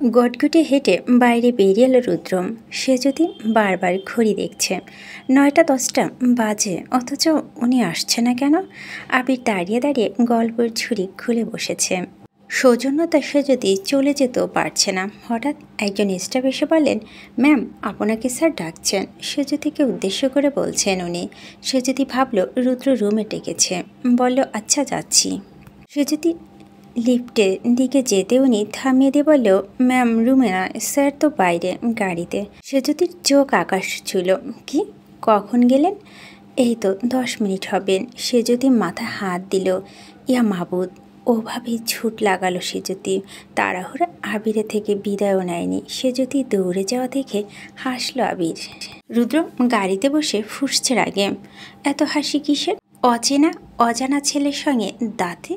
গটগটে হেঁটে বাইরে বেরিয়ে এলো রুদ্রম। সে যদি বারবার ঘড়ি দেখছে, 9টা-10টা বাজে, অথচ উনি আসছে না কেন? আবির দাঁড়িয়ে দাঁড়িয়ে গল্পের ঝুড়ি খুলে বসেছে। সৌজন্যতা সে যদি চলে যেতেও পারছে না। হঠাৎ একজন স্টাফ এসে বললেন, ম্যাম আপনাকে স্যার ডাকছেন। সে যদিকে উদ্দেশ্য করে বলছেন উনি। সে যদি ভাবলো রুদ্র রুমে ডেকেছে, বলল আচ্ছা যাচ্ছি। সে যদি লিফটের দিকে যেতে উনি থামিয়ে দিয়ে বলল, ম্যাম রুমে না, স্যার তো বাইরে গাড়িতে। সে যদি চোখ আকাশ ছিল। কি, কখন গেলেন? এই তো 10 মিনিট হবেন। সে যদি মাথায় হাত দিল, ইয়া মাহবুদ, ওভাবেই ছুট লাগালো। সে যদি তাড়াহুড়া আবিরের থেকে বিদায়ও নেয়নি। সে যদি দৌড়ে যাওয়া দেখে হাসলো আবির। রুদ্র গাড়িতে বসে ফুঁসছে রাগে। এত হাসি কিসের? অজানা ছেলের সঙ্গে দাঁতে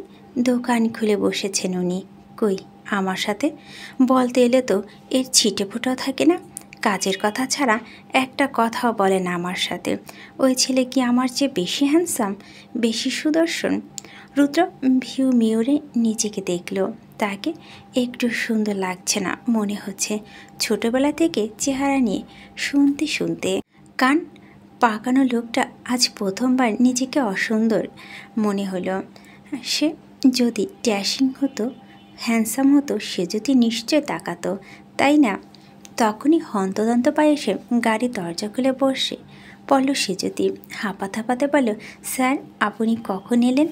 দোকান খুলে বসেছেন উনি। কই আমার সাথে বলতে এলে তো এর ছিটে ফোটাও থাকে না। কাজের কথা ছাড়া একটা কথাও বলে না আমার সাথে। ওই ছেলে কি আমার চেয়ে বেশি হ্যান্ডসাম, বেশি সুদর্শন? রুদ্র ভিউ মিররে নিজেকে দেখল। তাকে একটু সুন্দর লাগছে না। মনে হচ্ছে ছোটবেলা থেকে চেহারা নিয়ে শুনতে শুনতে কান পাকানো লোকটা আজ প্রথমবার নিজেকে অসুন্দর মনে হলো। সে যদি ড্যাশিং হতো, হ্যান্ডসাম হতো, সে যদি নিশ্চয় তাকাতো, তাই না? তখনই হন্তদন্ত পায়ে এসে গাড়ি দরজা খুলে বসে পড়ল। সে যদি হাঁপাতে হাঁপাতে বলল, স্যার আপনি কখন এলেন?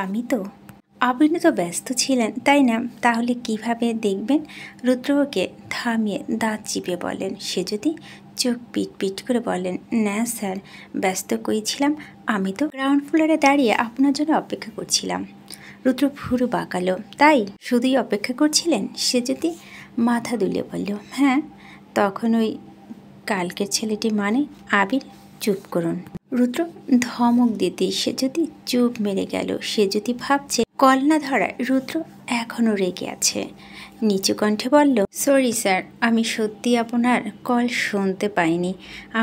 আপনি তো ব্যস্ত ছিলেন, তাই না? তাহলে কিভাবে দেখবেন? রুদ্রকে থামিয়ে দাঁত চিপে বলেন। সে যদি চোখ পিট করে বলেন, না স্যার, ব্যস্ত কইছিলাম, আমি তো গ্রাউন্ড ফ্লোরে দাঁড়িয়ে আপনার জন্য অপেক্ষা করছিলাম। রুদ্র ভুরু বাঁকালো। তাই শুধুই অপেক্ষা করছিলেন? সে যদি মাথা দুলিয়ে বলল, হ্যাঁ। তখন ওই কালকের ছেলেটি মানে আবির? চুপ করুন। রুদ্র ধমক দিতে সে যদি চুপ মেরে গেল। সে যদি ভাবছে কল না ধরায় রুদ্র এখনও রেগে আছে। নিচু কণ্ঠে বলল, সরি স্যার, আমি সত্যি আপনার কল শুনতে পাইনি।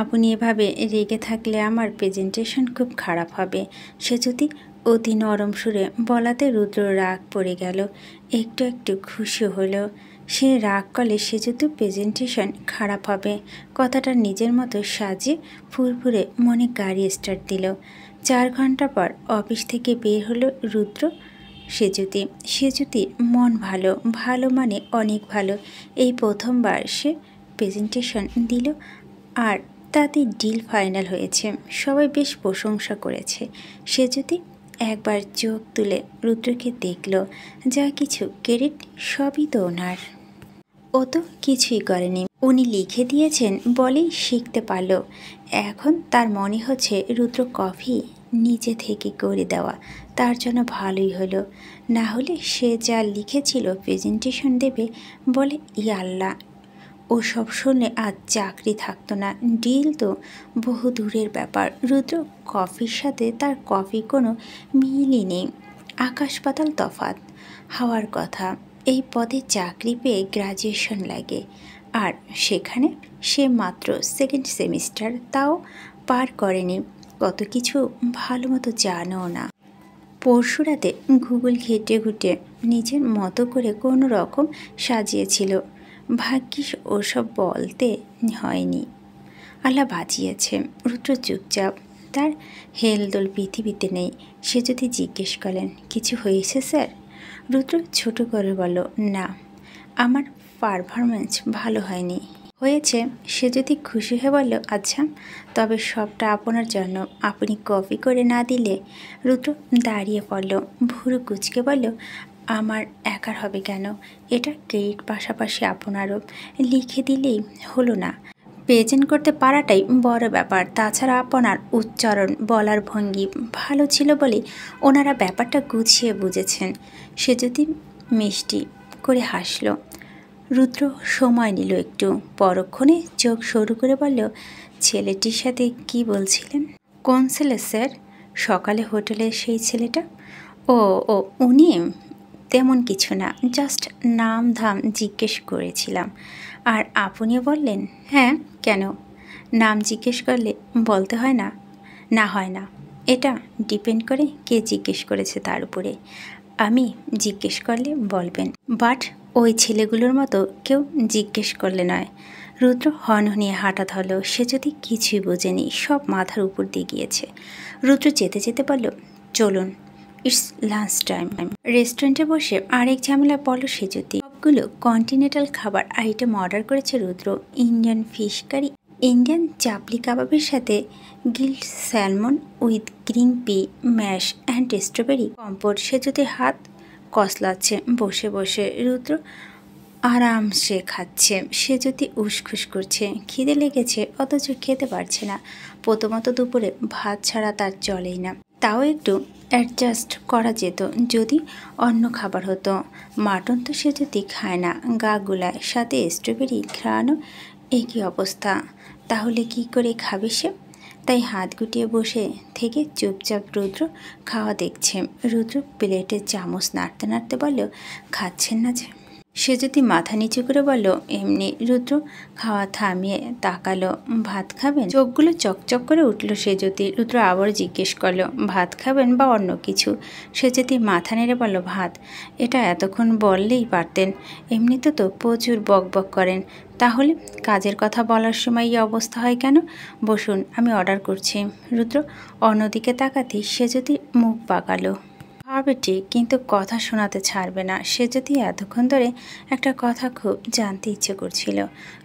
আপনি এভাবে রেগে থাকলে আমার প্রেজেন্টেশন খুব খারাপ হবে। সে যদি অতি নরম সুরে বলাতে রুদ্র রাগ পড়ে গেল। একটু একটু খুশি হলো। সে রাগ করলে সে যদি প্রেজেন্টেশন খারাপ হবে। কথাটা নিজের মতো সাজিয়ে ফুরফুরে মনে গাড়ি স্টার্ট দিল। 4 ঘন্টা পর অফিস থেকে বের হলো রুদ্র। সে যদি মন ভালো মানে অনেক ভালো। এই প্রথমবার সে প্রেজেন্টেশন দিল, আর তাতে ডিল ফাইনাল হয়েছে। সবাই বেশ প্রশংসা করেছে। সে যদি একবার চোখ তুলে রুদ্রকে দেখল। যা কিছু ক্রেডিট সবই তো ওনার। ও তো কিছুই করেনি, উনি লিখে দিয়েছেন বলেই শিখতে পারল। এখন তার মনে হচ্ছে রুদ্র কফি নিজে থেকে করে দেওয়া তার জন্য ভালোই হলো। না হলে সে যা লিখেছিল প্রেজেন্টেশন দেবে বলে, ইয়া আল্লাহ, ও সব শুনলে আজ চাকরি থাকতো না। ডিল তো বহু দূরের ব্যাপার। রুদ্র কফির সাথে তার কফি কোনো মিলই নেই, আকাশ পাতাল তফাৎ হওয়ার কথা। এই পদে চাকরি পেয়ে গ্রাজুয়েশন লাগে, আর সেখানে সে মাত্র 2nd সেমিস্টার, তাও পার করেনি। কত কিছু ভালো মতো জানো না। পরশু রাতে গুগল ঘেটে নিজের মতো করে কোনো রকম সাজিয়েছিল। ভাগ্যিস ওসব বলতে হয়নি, আল্লাহ বাঁচিয়েছে। রুদ্র চুপচাপ, তার হেলদোল পৃথিবীতে নেই। সে যদি জিজ্ঞেস করেন, কিছু হয়েছে স্যার? রুদ্র ছোট করে বলল, না, আমার পারফরমেন্স ভালো হয়নি। হয়েছে? সে যদি খুশি হয়ে বলল, আচ্ছা, তবে সবটা আপনার জন্য। আপনি কপি করে না দিলে? রুদ্র দাঁড়িয়ে পড়ল, ভুরু কুচকে বলল, আমার একার হবে কেন? এটা ক্রেডিট পাশাপাশি আপনারও। লিখে দিলেই হলো না? প্রেজেন্ট করতে পারাটাই বড় ব্যাপার। তাছাড়া আপনার উচ্চারণ, বলার ভঙ্গি ভালো ছিল বলেই ওনারা ব্যাপারটা গুছিয়ে বুঝেছেন। সে যদি মিষ্টি করে হাসল। রুদ্র সময় নিল একটু, পরক্ষণে চোখ সরু করে বলল, ছেলেটির সাথে কি বলছিলেন? কোন ছেলে স্যার? সকালে হোটেলে সেই ছেলেটা? ও উনি? তেমন কিছু না, জাস্ট নাম ধাম জিজ্ঞেস করেছিলাম। আর আপনিও বললেন? হ্যাঁ, কেন? নাম জিজ্ঞেস করলে বলতে হয় না? না হয় না, এটা ডিপেন্ড করে কে জিজ্ঞেস করেছে তার উপরে। আমি জিজ্ঞেস করলে বলবেন, বাট ওই ছেলেগুলোর মতো কেউ জিজ্ঞেস করলে নয়। রুদ্র হনহনিয়ে হাঁটা ধরল। সে যদি কিছুই বোঝেনি, সব মাথার উপর দিয়ে গিয়েছে। রুদ্র যেতে যেতে বলল, চলুন, ইটস লাঞ্চ টাইম। রেস্টুরেন্টে বসে আরেক ঝামেলা পড়ল সে যদি। সবগুলো কন্টিনেন্টাল খাবার আইটেম অর্ডার করেছে Rudra. Indian fish curry, Indian chapli কাবাবের সাথে grilled salmon with green pea, mash and strawberry compote. সে যদি হাত কসলাচ্ছে বসে বসে। রুদ্র আরামসে খাচ্ছে। সে যদি উসখুস করছে, খিদে লেগেছে অথচ খেতে পারছে না। প্রথমত দুপুরে ভাত ছাড়া তার চলেই না। তাও একটু অ্যাডজাস্ট করা যেত যদি অন্য খাবার হতো। মাটন তো সে যদি খায় না, গা গুলায়, সাথে স্ট্রবেরি খাওয়ানো একই অবস্থা। তাহলে কি করে খাবে সে? তাই হাত গুটিয়ে বসে থেকে চুপচাপ রুদ্র খাওয়া দেখছে। রুদ্র প্লেটে চামচ নাড়তে নাড়তে বলল, খাচ্ছেন না যে? সে যদি মাথা নিচু করে বলল, এমনি। রুদ্র খাওয়া থামিয়ে তাকালো, ভাত খাবেন? চোখগুলো চকচক করে উঠল সে যদি। রুদ্র আবার জিজ্ঞেস করলো, ভাত খাবেন বা অন্য কিছু? সে যদি মাথা নেড়ে বলল, ভাত। এটা এতক্ষণ বললেই পারতেন, এমনিতে তো প্রচুর বক বক করেন। তাহলে কাজের কথা বলার সময় এই অবস্থা হয় কেন? বসুন, আমি অর্ডার করছি। রুদ্র অন্যদিকে তাকাতেই সে যদি মুখ বাঁকালো। হবে ঠিক, কিন্তু কথা শোনাতে ছাড়বে না। সে যদি এতক্ষণ ধরে একটা কথা খুব জানতে ইচ্ছে করছিল।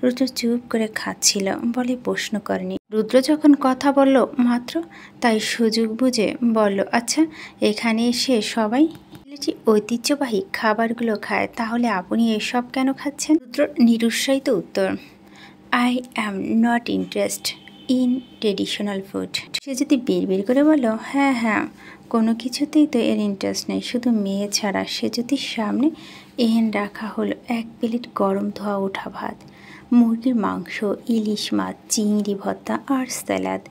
রুদ্র চুপ করে খাচ্ছিল বলে প্রশ্ন করেনি। রুদ্র যখন কথা বলল মাত্র, তাই সুযোগ বুঝে বলল, আচ্ছা, এখানে এসে সবাই ঐতিহ্যবাহী খাবারগুলো খায়, তাহলে আপনি এসব কেন খাচ্ছেন? রুদ্র নিরুৎসাহিত উত্তর, I am not interest in traditional food. সে যদি বিড়বিড় করে বলল, হ্যাঁ হ্যাঁ, কোনো কিছুতেই তো এর ইন্টারেস্ট নেই, শুধু মেয়ে ছাড়া। সে যদি সামনে এহেন রাখা হলো এক প্লেট গরম ধোয়া ওঠা ভাত, মুরগির মাংস, ইলিশ মাছ, চিংড়ি ভর্তা আর স্যালাদ।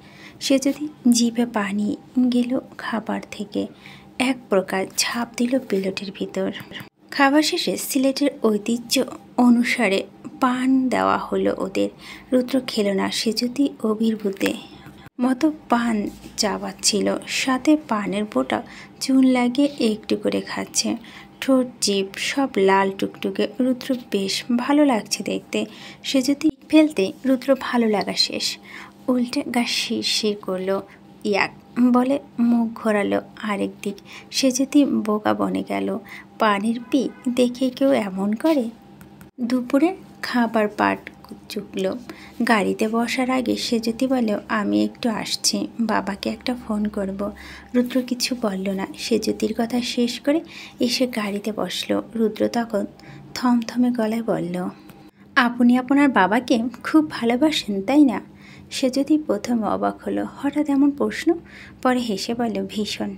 সে যদি জিভে পানি গেল খাবার থেকে, এক প্রকার ঝাঁপ দিল প্লেটের ভিতর। খাবার শেষে সিলেটের ঐতিহ্য অনুসারে পান দেওয়া হলো ওদের। রুদ্র খেল না। সে যদি অভিভূতে মতো পান চাবাচ্ছিল, সাথে পানের বোটা চুন লাগিয়ে একটু করে খাচ্ছে। ঠোঁট জিভ সব লাল টুকটুকে। রুদ্র বেশ ভালো লাগছে দেখতে। সে যদি ফেলতে রুদ্র ভালো লাগা শেষ। উল্টে গা শিরশির করলো। ইয়াক বলে মুখ ঘোরালো আরেক দিক। সে যদি বোকা বনে গেল। পানির পি দেখে কেউ এমন করে? দুপুরে খাবার পাট চুকল। গাড়িতে বসার আগে সে যদি বলে, আমি একটু আসছি, বাবাকে একটা ফোন করব। রুদ্র কিছু বলল না। সে জ্যোতির কথা শেষ করে এসে গাড়িতে বসলো। রুদ্র তখন থমথমে গলায় বলল, আপনি আপনার বাবাকে খুব ভালোবাসেন, তাই না? সে যদি প্রথম অবাক হলো, হঠাৎ এমন প্রশ্ন। পরে হেসে বলল, ভীষণ।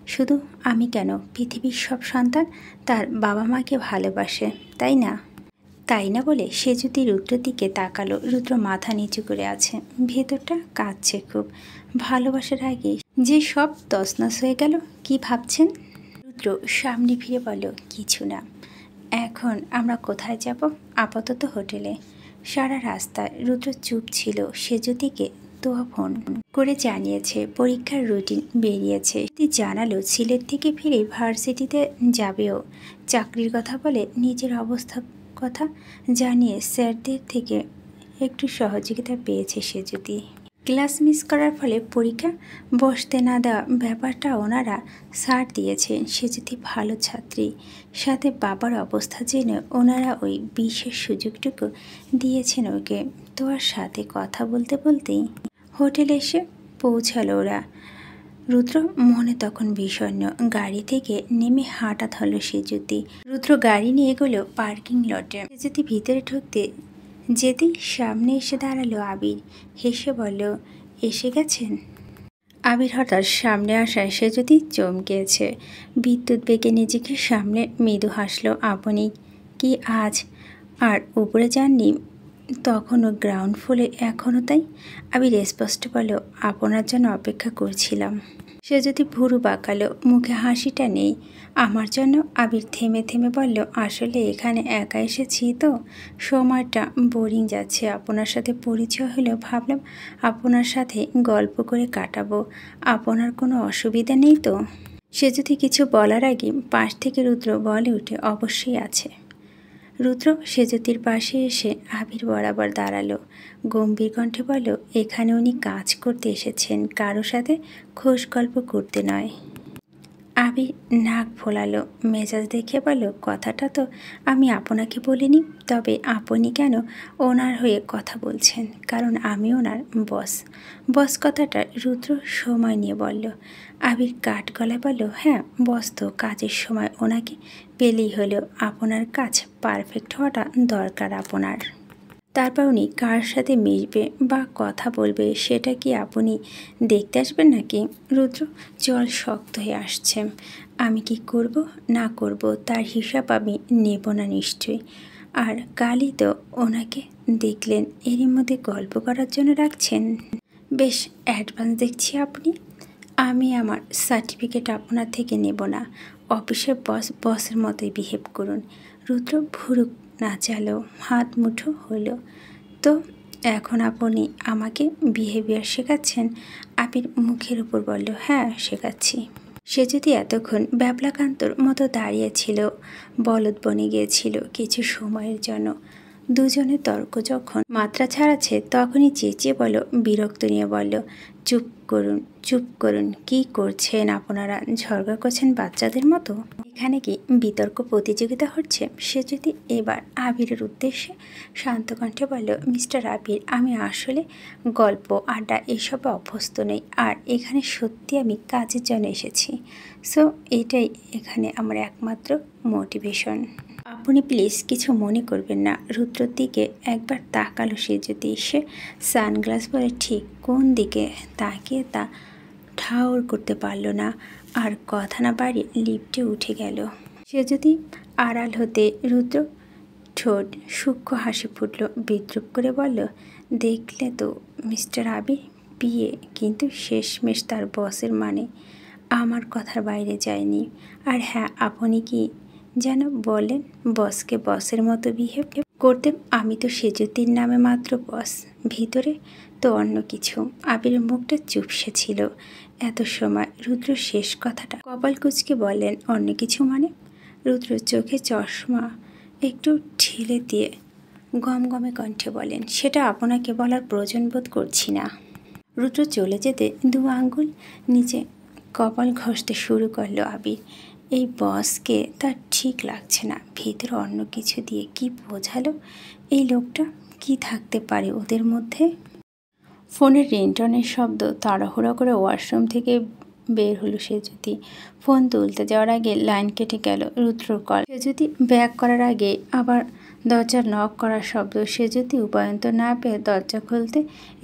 শুধু আমি কেন, পৃথিবীর সব সন্তান তার বাবা মাকে ভালোবাসে, তাই না? তাই না বলে সে যদি রুদ্রের দিকে তাকালো। রুদ্র মাথা নিচু করে আছে, ভেতরটা কাঁদছে খুব। ভালোবাসার আগে যে সব তছনছ হয়ে গেল। কি ভাবছেন? রুদ্র সামনে ফিরে বলল, কিছু না। এখন আমরা কোথায় যাব? আপাতত হোটেলে। সারা রাস্তায় রুদ্র চুপ ছিল। সে জ্যোতিকে তোয়া ফোন করে জানিয়েছে পরীক্ষার রুটিন বেরিয়েছে। জানালো সিলেট থেকে ফিরে ভার্সিটিতে যাবেও। চাকরির কথা বলে নিজের অবস্থা কথা জানিয়ে স্যারদের থেকে একটু সহযোগিতা পেয়েছে সে যদি। ক্লাস মিস করার ফলে পরীক্ষা বসতে না দেওয়া ব্যাপারটা ওনারা ছাড় দিয়েছেন। সে যদি ভালো ছাত্রী, সাথে বাবার অবস্থা জেনে ওনারা ওই বিশেষ সুযোগটুকু দিয়েছেন ওকে। তো আর সাথে কথা বলতে বলতেই হোটেলে এসে পৌঁছালো ওরা। রুদ্র মনে তখন বিষণ্ণ। গাড়ি থেকে নেমে হাঁটা ধরল সে যদি। রুদ্র গাড়ি নিয়ে গেলো পার্কিং লটে। সে যদি ভিতরে ঢুকতে যেতেই সামনে এসে দাঁড়ালো আবির। হেসে বলল, এসে গেছেন? আবির হঠাৎ সামনে আসায় সে যদি চমকেছে। বিদ্যুৎ বেগে নিজেকে সামনে মৃদু হাসলো। আপনি কি আজ আর উপরে যাননি? তখনও গ্রাউন্ড ফ্লোরে এখনও? তাই আবির স্পষ্ট বলল, আপনার জন্য অপেক্ষা করছিলাম। সে যদি ভুরু বাঁকালো, মুখে হাসিটা নেই। আমার জন্য? আবির থেমে থেমে বলল, আসলে এখানে একা এসেছি তো, সময়টা বোরিং যাচ্ছে। আপনার সাথে পরিচয় হলো, ভাবলাম আপনার সাথে গল্প করে কাটাবো। আপনার কোনো অসুবিধা নেই তো? সে যদি কিছু বলার আগে পাশ থেকে রুদ্র বলে উঠে, অবশ্যই আছে। রুদ্র সেজুতির পাশে এসে আবির বরাবর দাঁড়ালো। গম্ভীর কণ্ঠে বলল, এখানে উনি কাজ করতে এসেছেন, কারো সাথে খোশ গল্প করতে নয়। আবির নাক ফোলালো, মেজাজ দেখে বলল, কথাটা তো আমি আপনাকে বলিনি, তবে আপনি কেন ওনার হয়ে কথা বলছেন? কারণ আমি ওনার বস। বস কথাটা রুদ্র সময় নিয়ে বলল। আবির কাঠ গলায় বলল, হ্যাঁ বস তো, কাজের সময় ওনাকে পেলেই হলো। আপনার কাজ পারফেক্ট হওয়াটা দরকার আপনার। তারপর উনি কার সাথে মিশবে বা কথা বলবে সেটা কি আপনি দেখতে আসবেন নাকি? রুদ্র জল শক্ত হয়ে আসছে। আমি কি করব না করব তার হিসাব আমি নেব না নিশ্চয়ই। আর কালই তো ওনাকে দেখলেন, এরই মধ্যে গল্প করার জন্য রাখছেন। বেশ অ্যাডভান্স দেখছি আপনি। আমি আমার সার্টিফিকেট আপনার থেকে নেব না। অফিসের বসের মতোই বিহেভ করুন। রুদ্র ভুরুক নাচালো, হাত মুঠো হলো। তো এখন আপনি আমাকে বিহেভিয়ার শেখাচ্ছেন? আবির মুখের উপর বলল, হ্যাঁ শেখাচ্ছি। সে যদি এতক্ষণ ব্যাবলাকান্তর মতো দাঁড়িয়েছিল, বলদ বনে গিয়েছিল কিছু সময়ের জন্য। দুজনের তর্ক যখন মাত্রা ছাড়াচ্ছে তখনই চেঁচিয়ে বলল, বিরক্ত নিয়ে বলল, চুপ করুন চুপ করুন, কি করছেন আপনারা? ঝগড়া করছেন বাচ্চাদের মতো? এখানে কি বিতর্ক প্রতিযোগিতা হচ্ছে? সে যদি এবার আবিরের উদ্দেশ্যে শান্ত কণ্ঠে বলল, মিস্টার আবির, আমি আসলে গল্প আড্ডা এসবে অভ্যস্ত নই, আর এখানে সত্যি আমি কাজের জন্য এসেছি। সো এটাই এখানে আমার একমাত্র মোটিভেশন। আপনি প্লিজ কিছু মনে করবেন না। রুদ্রর দিকে একবার তাকালো সে যদি, সে সানগ্লাস পরে ঠিক কোন দিকে তাকিয়ে তা ঠাউর করতে পারল না। আর কথা না বাড়িয়ে লিফটে উঠে গেল। সে যদি আড়াল হতে রুদ্র ঠোঁট সূক্ষ্ম হাসি ফুটল, বিদ্রুপ করে বলল, দেখলে তো মিস্টার আবির, বিয়ে কিন্তু শেষমেশ তার বসের মানে আমার কথার বাইরে যায়নি। আর হ্যাঁ, আপনি কি যেন বলেন, বসকে বসের মতো বিহেভ করতে? আমি তো সেজুতির নামে মাত্র বস, ভিতরে তো অন্য কিছু। আবিরের মুখটা চুপসে ছিল এত সময়। রুদ্র শেষ কথাটা কপাল কুঁচকে বলেন, অন্য কিছু মানে? রুদ্র চোখে চশমা একটু ঢিলে দিয়ে গমগমে কণ্ঠে বলেন, সেটা আপনাকে বলার প্রয়োজন বোধ করছি না। রুদ্র চলে যেতে দু আঙ্গুল নিচে কপাল ঘষতে শুরু করলো আবির। এই বসকে তার ঠিক লাগছে না। ভিতরে অন্য কিছু দিয়ে কি বোঝালো এই লোকটা? কি থাকতে পারে ওদের মধ্যে? ফোনের রিংটনের শব্দ। তাড়াহুড়া করে ওয়াশরুম থেকে বের হলো সে যদি। ফোন তুলতে যাওয়ার আগে লাইন কেটে গেল রুদ্রর কল। সে যদি ব্যাক করার আগে আবার দরজার নক করার শব্দ। সে যদি উপায়ন্ত না পেয়ে দরজা খুলতে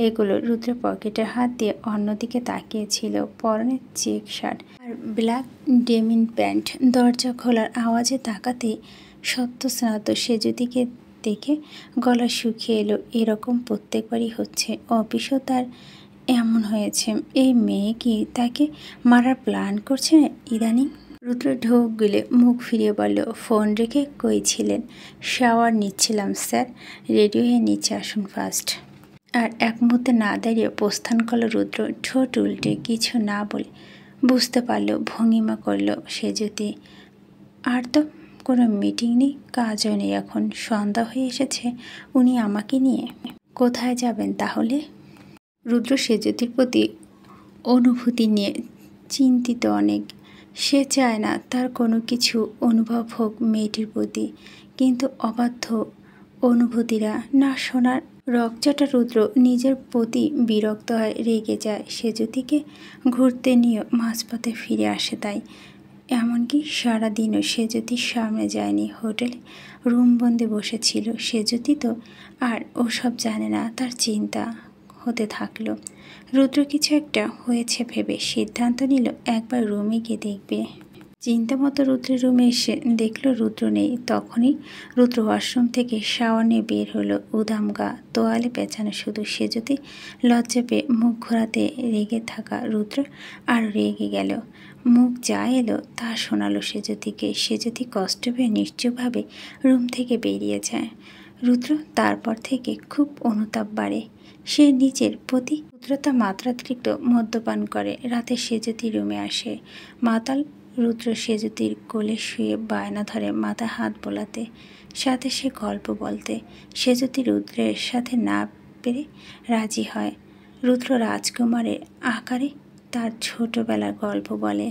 এগুলো রুদ্রের পকেটে হাত দিয়ে অন্যদিকে তাকিয়েছিল। পরনে চেক শার্ট আর ব্ল্যাক ডেমিন প্যান্ট। দরজা খোলার আওয়াজে তাকাতেই সত্যস্নাত সে যদিকে দেখে গলা শুকিয়ে এলো। এরকম প্রত্যেকবারই হচ্ছে। অফিসও তার এমন হয়েছে। এই মেয়ে কি তাকে মারার প্ল্যান করছে ইদানিং? রুদ্র ঢোক গিলে মুখ ফিরিয়ে বলল, ফোন রেখে কই ছিলেন? শাওয়ার নিচ্ছিলাম স্যার। রেডি হয়ে নিচে আসুন ফার্স্ট। আর এক মুহূর্তে না দাঁড়িয়ে প্রস্থান করল রুদ্র, ঠোঁট উল্টে কিছু না বলে। বুঝতে পারল, ভঙ্গিমা করল সে যদি। আর তো কোনো মিটিং নেই, কাজও নেই, এখন সন্ধ্যা হয়ে এসেছে। উনি আমাকে নিয়ে কোথায় যাবেন তাহলে? রুদ্র সেজুতির প্রতি অনুভূতি নিয়ে চিন্তিত অনেক। সে চায় না তার কোনো কিছু অনুভব হোক মেয়েটির প্রতি, কিন্তু অবাধ্য অনুভূতিরা না শোনার রকচটা রুদ্র নিজের প্রতি বিরক্ত হয়, রেগে যায়। সেজুতিকে ঘুরতে নিয়ে মাঝপথে ফিরে আসে তাই। এমনকি সারাদিনও সেজুতির সামনে যায়নি, হোটেলে রুমবন্দি বসেছিল। সেজুতি তো আর ওসব জানে না। তার চিন্তা হতে থাকলো। রুদ্র কিছু একটা হয়েছে ভেবে সিদ্ধান্ত নিল একবার রুমে গিয়ে দেখবে। চিন্তা মতো রুদ্রের রুমে এসে দেখলো রুদ্র নেই। তখনই রুদ্র ওয়াশরুম থেকে শাওয়ার নিয়ে বের হলো। উদাম গা, তোয়ালে পেঁচানো শুধু। সে যদি লজ্জা পেয়ে মুখ ঘোরাতে রেগে থাকা রুদ্র আর রেগে গেল। মুখ যা এলো তা শোনালো সেজুতিকে। সেজুতি কষ্ট পেয়ে নিশ্চয়ভাবে রুম থেকে বেরিয়ে যায়। রুদ্র তারপর থেকে খুব অনুতাপ বাড়ে। সে নিজের প্রতি ক্ষুদ্রতা মাত্রাতিরিক্ত মদ্যপান করে। রাতে সেজুতি রুমে আসে। মাতাল রুদ্র সেজুতির কোলে শুয়ে বায়না ধরে মাথা হাত বোলাতে। সাথে সে গল্প বলতে। সে যদি রুদ্রের সাথে না পেরে রাজি হয়, রুদ্র রাজকুমারের আকারে তার ছোটবেলার গল্প বলে।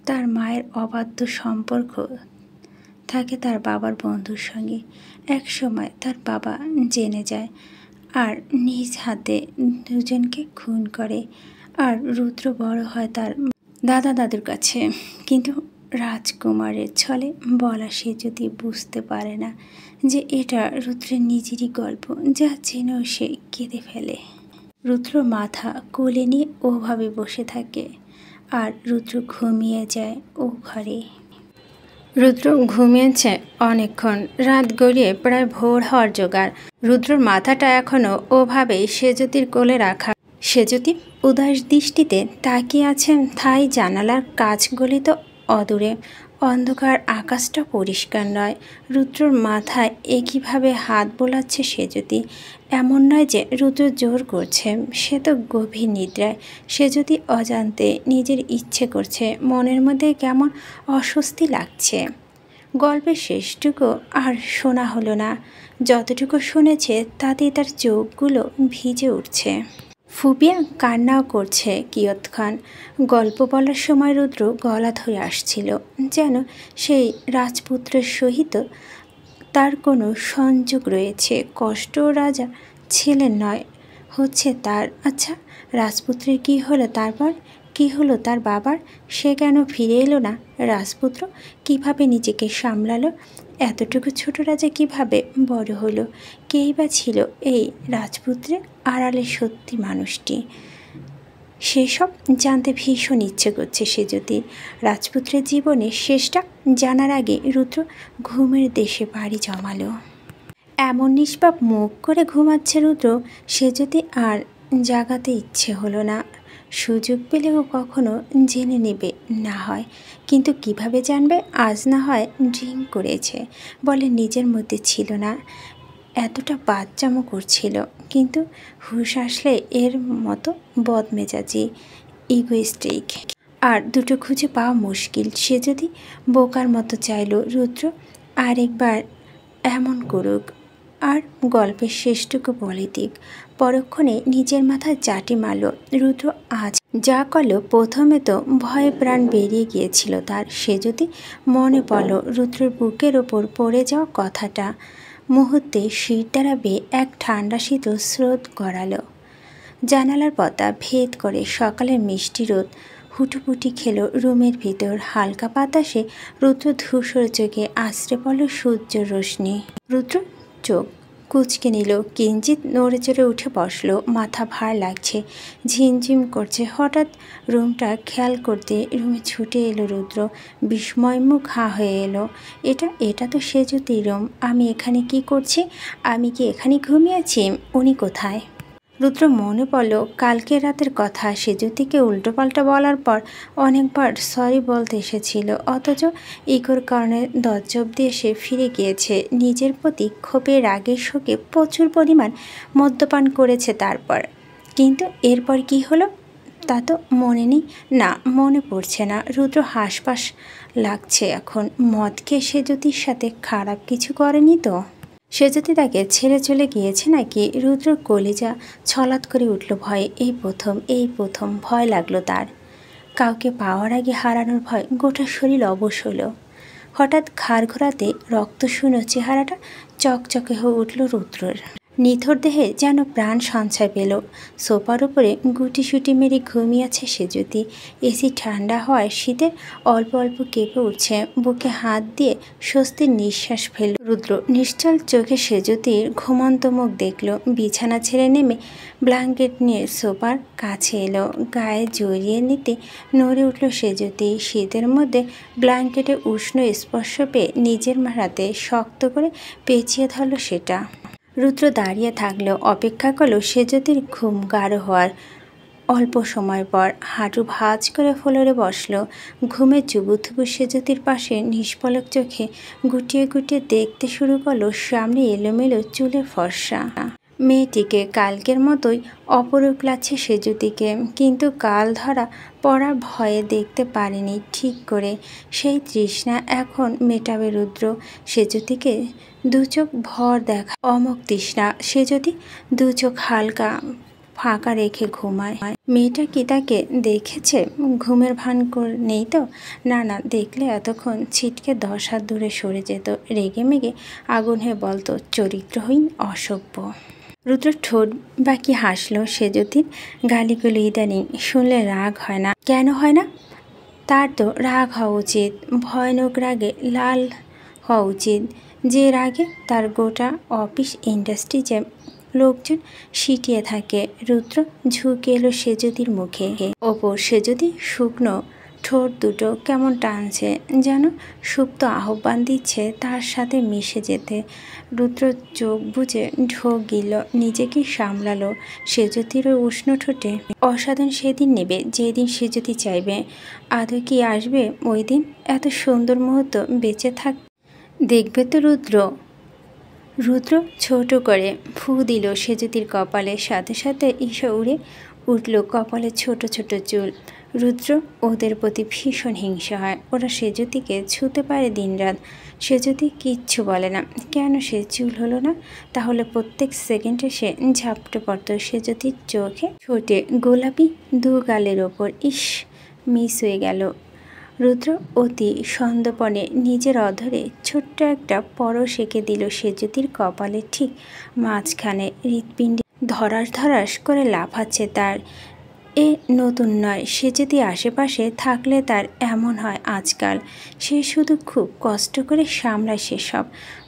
তার মায়ের অবাধ্য সম্পর্ক থাকে তার বাবার বন্ধুর সঙ্গে। এক সময় তার বাবা জেনে যায় আর নিজ হাতে দুজনকে খুন করে। আর রুদ্র বড় হয় তার দাদা দাদুর কাছে, কিন্তু রাজকুমারের ছলে বলা সে যদি বুঝতে পারে না যে এটা রুদ্রের নিজেরই গল্প, যা জেনেও সে কেঁদে ফেলে। রুদ্র মাথা কোলে নিয়ে ওভাবে বসে থাকে আর রুদ্র ঘুমিয়ে যায় ও ঘরে। রুদ্র ঘুমিয়েছে অনেকক্ষণ, রাত গড়িয়ে প্রায় ভোর হওয়ার জোগাড়। রুদ্রর মাথাটা এখনও ওভাবেই সেজতির কোলে রাখা। সেজতি উদাস দৃষ্টিতে তাকিয়ে আছেন, তাই জানালার কাঁচগুলি তো অদূরে, অন্ধকার আকাশটা পরিষ্কার নয়। রুদ্রর মাথায় একইভাবে হাত বোলাচ্ছে সেজতি। এমন নয় যে রুদ্র জোর করছে, সে তো গভীর নিদ্রায়। সেজতি অজান্তে নিজের ইচ্ছে করছে, মনের মধ্যে কেমন অস্বস্তি লাগছে। গল্পের শেষটুকু আর শোনা হলো না। যতটুকু শুনেছে তাতেই তার চোখগুলো ভিজে উঠছে। ফুপিয়া কান্নাও করছে কিয়ৎক্ষণ। গল্প বলার সময় রুদ্র গলা ধরে আসছিল, যেন সেই রাজপুত্রের সহিত তার কোনো সংযোগ রয়েছে। কষ্ট রাজা ছিলেন নয়, হচ্ছে তার। আচ্ছা, রাজপুত্রের কী হলো তারপর? কী হলো তার বাবার? সে কেন ফিরে এলো না? রাজপুত্র কিভাবে নিজেকে সামলালো? এতটুকু ছোট রাজা কিভাবে বড় হলো? কেই বা ছিল এই রাজপুত্রের আড়ালে সত্যি মানুষটি? সেসব জানতে ভীষণ ইচ্ছে করছে সেজতির। রাজপুত্রের জীবনের শেষটা জানার আগে রুদ্র ঘুমের দেশে পাড়ি জমালো। এমন নিষ্পাপ মুখ করে ঘুমাচ্ছে রুদ্র, সেজতি আর জাগাতে ইচ্ছে হলো না। সুযোগ পেলেও কখনো জেনে নেবে না হয়, কিন্তু কিভাবে জানবে? আজ না হয় ড্রিঙ্ক করেছে বলে নিজের মধ্যে ছিল না, এতটা বাচ্চামো করছিল, কিন্তু হুঁশ আসলে এর মতো বদমেজাজি, ইগোইস্টিক আর দুটো খুঁজে পাওয়া মুশকিল। সে যদি বোকার মতো চাইল রুদ্র আরেকবার এমন করুক আর গল্পের শেষটুকু বলে দিক। পরক্ষণে নিজের মাথায় চাটি মারল রুদ্র। আজ যা করলো, প্রথমে তো ভয়ে প্রাণ বেরিয়ে গিয়েছিল তার। সে যদি মনে পড়ল রুদ্রের বুকের ওপর পড়ে যাওয়া কথাটা, মুহূর্তে শির দ্বারা বেয়ে এক ঠান্ডা শীতল স্রোত গড়ালো। জানালার পর্দা ভেদ করে সকালের মিষ্টি রোদ হুটুপুটি খেলো রুমের ভিতর। হালকা বাতাসে রুদ্র ধূসর চোখে আশ্রে পড়ল সূর্যের রোশনি। রুদ্র চোখ কুঁচকে নিল, কিঞ্চিত নড়ে চড়ে উঠে বসলো। মাথা ভার লাগছে, ঝিমঝিম করছে। হঠাৎ রুমটা খেয়াল করতে রুমে ছুটে এলো রুদ্র। বিস্ময়মুখ হা হয়ে এলো। এটা তো সেজতির রুম। আমি এখানে কি করছি? আমি কি এখানে ঘুমিয়েছি? উনি কোথায়? রুদ্র মনে পড়ল কালকে রাতের কথা। সেজতিকে উল্টোপাল্টা বলার পর অনেকবার সরি বলতে এসেছিল, অথচ ইগোর কারণে দরজা অব্দি এসে ফিরে গিয়েছে। নিজের প্রতি ক্ষোভে রাগের শোকে প্রচুর পরিমাণ মদ্যপান করেছে তারপর। কিন্তু এরপর কি হলো তা তো মনে নেই, না মনে পড়ছে না। রুদ্র হাসপাস লাগছে এখন। মদ খেয়ে সেজতির সাথে খারাপ কিছু করেনি তো? সেজতি তাকে ছেড়ে চলে গিয়েছে নাকি? রুদ্রর কলিজা ছলাৎ করে উঠল ভয়ে। এই প্রথম ভয় লাগলো তার। কাউকে পাওয়ার আগে হারানোর ভয়। গোটা শরীর অবশ হলো। হঠাৎ ঘাড় ঘোরাতে রক্তশূন্য চেহারাটা চকচকে হয়ে উঠল রুদ্রর। নিথর দেহে যেন প্রাণ সঞ্চয় পেল। সোফার উপরে গুটিসুটি মেরে ঘুমিয়েছে সেজতি। এসি ঠান্ডা হওয়ায় শীতের অল্প অল্প কেঁপে উঠছে। বুকে হাত দিয়ে স্বস্তির নিঃশ্বাস ফেলল রুদ্র। নিশ্চল চোখে সেজতির ঘুমন্ত মুখ দেখল। বিছানা ছেড়ে নেমে ব্ল্যাঙ্কেট নিয়ে সোফার কাছে এলো। গায়ে জড়িয়ে নিতে নড়ে উঠল সেজতি। শীতের মধ্যে ব্ল্যাঙ্কেটে উষ্ণ স্পর্শ পেয়ে নিজের হাতে শক্ত করে পেঁচিয়ে ধরল সেটা। রুদ্র দাঁড়িয়ে থাকলেও অপেক্ষা করল সেজতির ঘুম গাঢ় হওয়ার। অল্প সময় পর হাঁটু ভাঁজ করে ফ্লোরে বসল। ঘুমে চুবুথুবু সেজতির পাশে নিষ্পলক চোখে গুটিয়ে গুটিয়ে দেখতে শুরু করলো সামনে এলোমেলো চুলের ফর্সা। মেয়েটিকে কালকের মতোই অপরূপ লাগছে সেজুতিকে, কিন্তু কাল ধরা পড়ার ভয়ে দেখতে পারেনি ঠিক করে। সেই তৃষ্ণা এখন মেটাবে রুদ্র। সেজুতিকে দু চোখ ভর দেখা অমোঘ তৃষ্ণা। সে যদি দু চোখ হালকা ফাঁকা রেখে ঘুমায়। মেয়েটা কি তাকে দেখেছে? ঘুমের ভান নেই তো? না না, দেখলে এতক্ষণ ছিটকে 10 হাত দূরে সরে যেত, রেগে মেগে আগুন হয়ে বলতো চরিত্রহীন, অসভ্য। রুদ্র ঠোঁট বাকি হাসলো। সেজুতির গালিগুলো ইদানিং শুনলে রাগ হয় না। কেন হয় না? তার তো রাগ হওয়া উচিত, ভয়ানক রাগে লাল হওয়া উচিত, যে রাগে তার গোটা অফিস ইন্ডাস্ট্রিজে লোকজন সিটিয়ে থাকে। রুদ্র ঝুঁকে এলো সেজুতির মুখে ওপর। সেজুতি শুকনো ঠোঁট দুটো কেমন টানছে, যেন সুপ্ত আহ্বান দিচ্ছে তার সাথে মিশে যেতে। রুদ্র চোখ বুজে ঢোক গিল, নিজেকে সামলালো। সেজুতির ওই উষ্ণ ঠোঁটে অসাধারণ সেদিন নেবে যেদিন সেজুতি চাইবে। আদৌ কি আসবে ওই দিন? এত সুন্দর মুহূর্ত বেঁচে থাক দেখবে তো রুদ্র। রুদ্র ছোট করে ফু দিল সেজুতির কপালে, সাথে সাথে ঈশা উড়ে উঠল কপালে ছোট ছোট চুল। রুদ্র ওদের প্রতি ভীষণ হিংসা হয়। ওরা সেজুতিকে ছুঁতে পারে দিনরাত, সেজুতি কিচ্ছু বলে না। কেন সে চুল হলো না? তাহলে প্রত্যেক সেকেন্ডে সে ঝাপটে পড়ত সেজুতির চোখে ছোটে গোলাপি দু গালের ওপর। ইস, মিস হয়ে গেল। রুদ্র অতি সন্দর্পণে নিজের অধরে ছোট্ট একটা পরশ এঁকে দিল সেজুতির কপালে ঠিক মাঝখানে। হৃৎপিণ্ডে ধরাস ধরাস করে লাফাচ্ছে তার। এ নতুন নয়, সে যদি আশেপাশে থাকলে তার এমন হয় আজকাল। সে শুধু খুব কষ্ট করে সামলায় সেসব।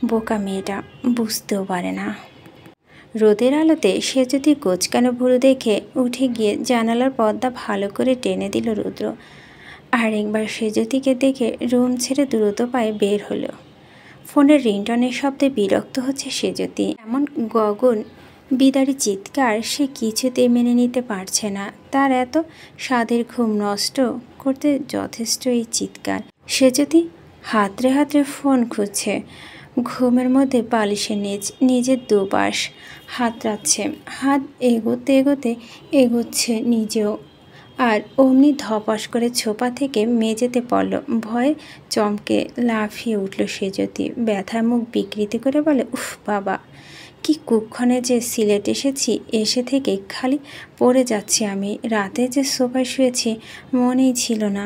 বোকা মেয়েটা বুঝতেও পারে না। রোদের আলোতে সে যদি কোচকানো ভুরু দেখে উঠে গিয়ে জানালার পর্দা ভালো করে টেনে দিল রুদ্র। আর একবার সেজুতিকে দেখে রুম ছেড়ে দ্রুত পায়ে বের হলো। ফোনের রিংটনের শব্দে বিরক্ত হচ্ছে সেজুতি। এমন গগন বিদারী চিৎকার সে কিছুতেই মেনে নিতে পারছে না। তার এত স্বাদের ঘুম নষ্ট করতে যথেষ্ট এই চিৎকার। সেজুতি হাতড়ে হাতড়ে ফোন খুঁজছে। ঘুমের মধ্যে বালিশের নিচ নিজের দুপাশ হাতড়াচ্ছে। হাত এগোতে এগোতে এগোচ্ছে নিজেও। আর অমনি ধপাস করে ছোপা থেকে মেঝেতে পড়ল। ভয়ে চমকে লাফিয়ে উঠল সেজুতি। ব্যথায় মুখ বিকৃতি করে বলে, উফ বাবা, কি কুক্ষণে যে সিলেট এসেছি। এসে থেকে খালি পড়ে যাচ্ছি আমি। রাতে যে সোফায় শুয়েছি মনেই ছিল না।